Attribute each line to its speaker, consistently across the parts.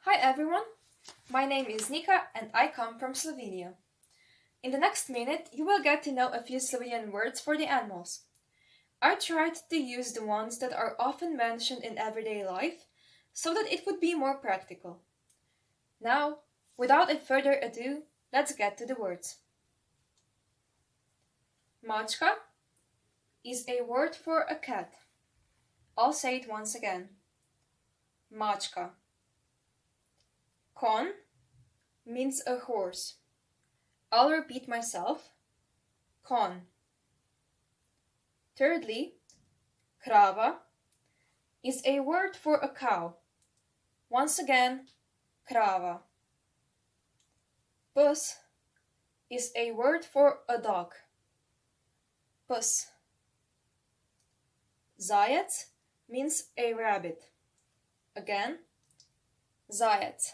Speaker 1: Hi everyone, my name is Nika and I come from Slovenia. In the next minute, you will get to know a few Slovenian words for the animals. I tried to use the ones that are often mentioned in everyday life so that it would be more practical. Now, without a further ado, let's get to the words. Mačka is a word for a cat. I'll say it once again. Mačka. Kon means a horse. I'll repeat myself. Kon. Thirdly, krava is a word for a cow. Once again, krava. Pes is a word for a dog. Pes. Zajec means a rabbit. Again, zajec.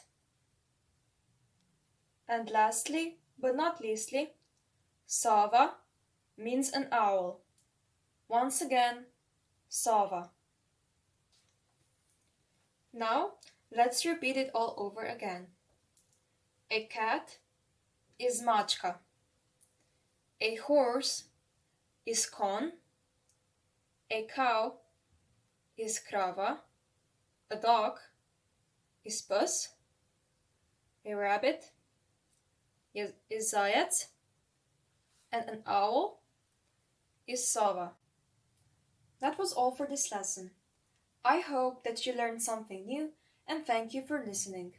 Speaker 1: And lastly, but not leastly, sova means an owl. Once again, sova. Now, let's repeat it all over again. A cat is mačka. A horse is kon. A cow is krava. A dog is pes. A rabbit is zajec, and an owl is sova. That was all for this lesson. I hope that you learned something new, and thank you for listening.